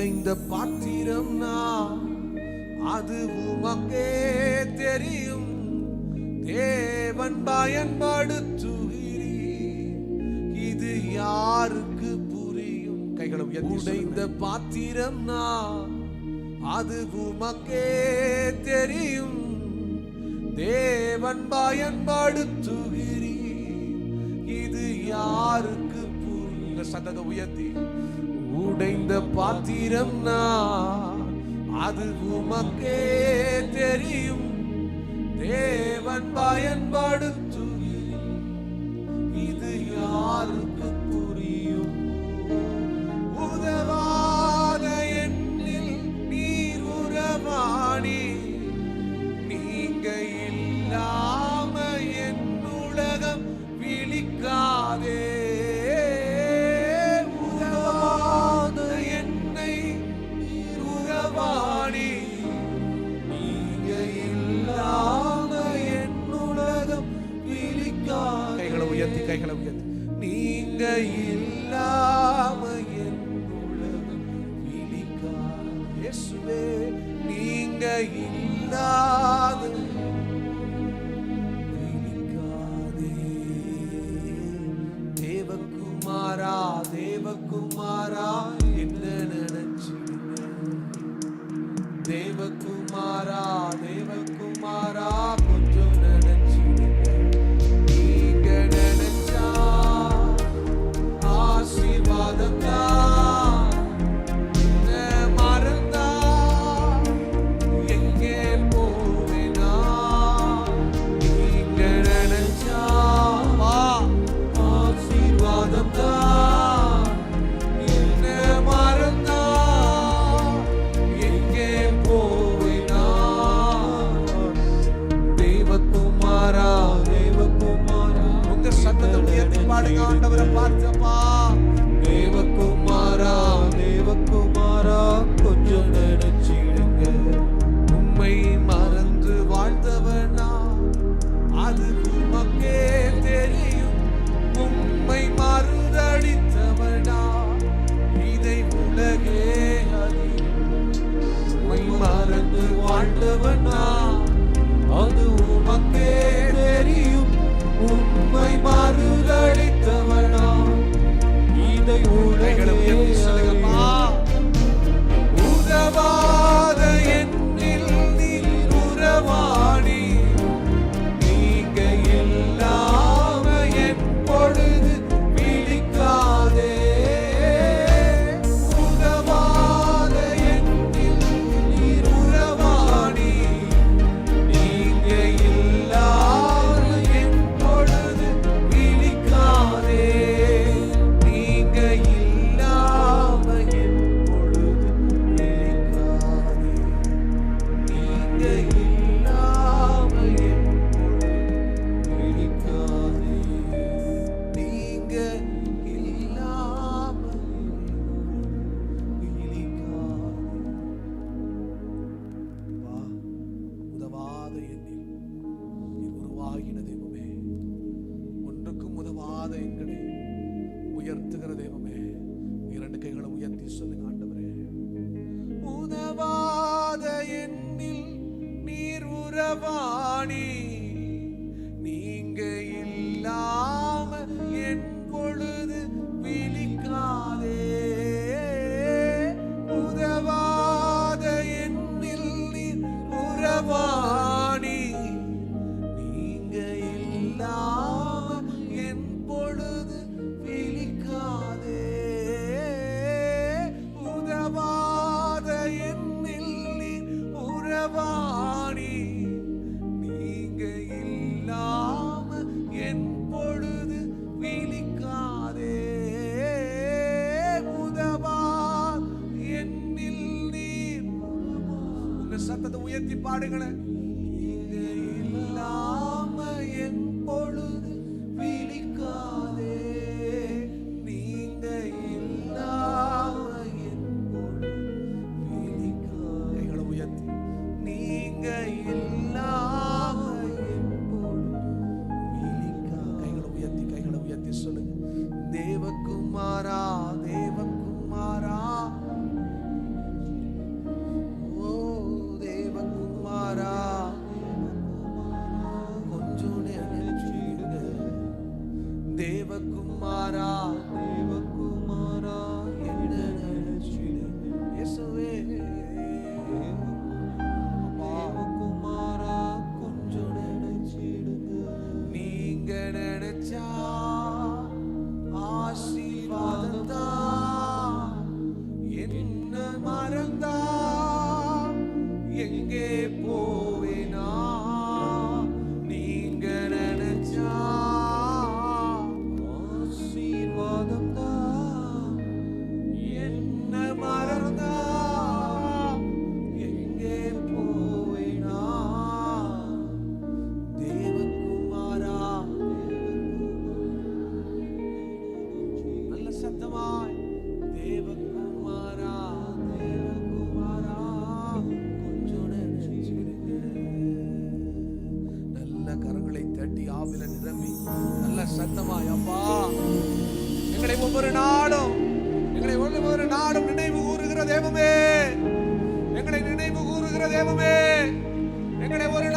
உடைந்த பாத்திரம் நான், அது உமக்கே தெரியும். தேவன் பயன்படுத்துகிறீர், இது யாருக்கு புரியும்? கைகளை உயர்த்தி. உடைந்த பாத்திரம் நான், அது உமக்கே தெரியும். தேவன் பயன்படுத்துகிறீர், இது யாருக்கு புரியும்? சத்தத்தை உயர்த்தி. உடைந்த பாத்திரம் நான், அது உமக்கே தெரியும். தேவன் பயன்படுத்துகிறீர், இது யாருக்கு புரியும்? உதவாத என்னில் நீர் உறவாடி, நீங்க இல்லாம என் உலகம் விழிக்காதே. உதவாத என்னை நீர் உறவாடி, நீங்க இல்லாம என் உலகம் விழிக்காதே. கைகளை உயர்த்தி, கைகளை உயர்த்தி. நீங்க இல்லாம என் உலகம் விழிக்காதே. இயேசுவே, நீங்க இல்லாத விழிக்காதே. தேவகுமாரா, தேவகுமாரா, என்ன நினைச்சிடுங்க? தேவகுமாரா, தேவகுமாரா, கொஞ்சம் நினைச்சிடுங்க. நீங்க நினைச்சா ஆசீர்வாதம் தான், மறந்தா எங்கே போவேனா? நீங்க நினைச்சா ஆசீர்வாதம் தான், என்ன மறந்தா எங்கே போவேனா? தேவகுமாரா, தேவகுமாரா, உங்க சத்தத்தை உயர்த்தி பாடுங்க. ஆண்டவரை பார்த்தப்பா. தேவகுமாரா, தேவகுமாரா, கொஞ்சம் நினைச்சிடுங்க. உம்மை மறந்து வாழ்ந்தவனா, அது உமக்கே தெரியும். உம்மை மறுதளித்தவனா, இதை உலகே அறியும். உம்மை மறந்து வாழ்ந்தவனா, அது உமக்கே தெரியும். உம்மை மறுதளித்தவனா, இதை உலகே சொல்லுங்கப்பா. உதவாத என்னில் நீர் உறவாடி, நீங்க இல்லாம என் பொழுது விழிக்காதே. உதவாத என்னில் நீர் உறவாடி, நீங்க இல்லாம என் பொழுது விழிக்காதே. நீங்க இல்லாம என் பொழுது விழிக்காதே. நீங்க இல்லாம என் பொழுது விழிக்காதே. நீங்க இல்லாம விழிக்காதே. வா, உதவாத என்னில் நீர் உருவாகின தெய்வமே, ஒன்றுக்கும் உதவாத எங்களை உயர்த்துகிற தெய்வமே, இரண்டு கைகளை உயர்த்தி சொல்லுங்க. ஆண்டவரே, உதவாத என்னில் நீர் உறவாடி, நீங்க இல்லாம என் பொழுது விழிக்காதே. உதவாத என்னில் நீர் உறவாடி, நீங்க இல்லாம என் பொழுது விழிக்காதே. உதவாத என்னில் நீர் உறவாடி, நீங்க இல்லாம என் பொழுது விழிக்காதே. உதவா என்னில் நீர். உங்க சத்தத்தை உயர்த்தி பாடுங்களேன். நீங்க இல்லாம என் பொழுது விழிக்காதே. நீங்க இல்லாம என் பொழுது விழிக்காதே. கைகளை உயர்த்தி. நீங்க இல்லாம என் பொழுது விழிக்காதே. கைகளை உயர்த்தி, கைகளை உயர்த்தி சொல்லுங்க. தேவகுமாரா, தேவகுமாரா, மறந்தா எங்கே போவேனா நீங்க நினைச்சா ஆசீர்வாதம் தான் என்ன மறந்தா எங்கே போவேனா தேவகுமாரா நல்ல சத்தமாய் தேவகுமாரா தேவகுமாரா கொஞ்சம் நினைச்சிருங்க. நல்ல கரங்களை தட்டி ஆவில நிரம்பி நல்ல சத்தமாய் அப்பா எங்களை ஒவ்வொரு நாளும் நினைவு கூறுகிற தேவமே, எங்களை நினைவு கூறுகிற தேவமே, எங்களை ஒரு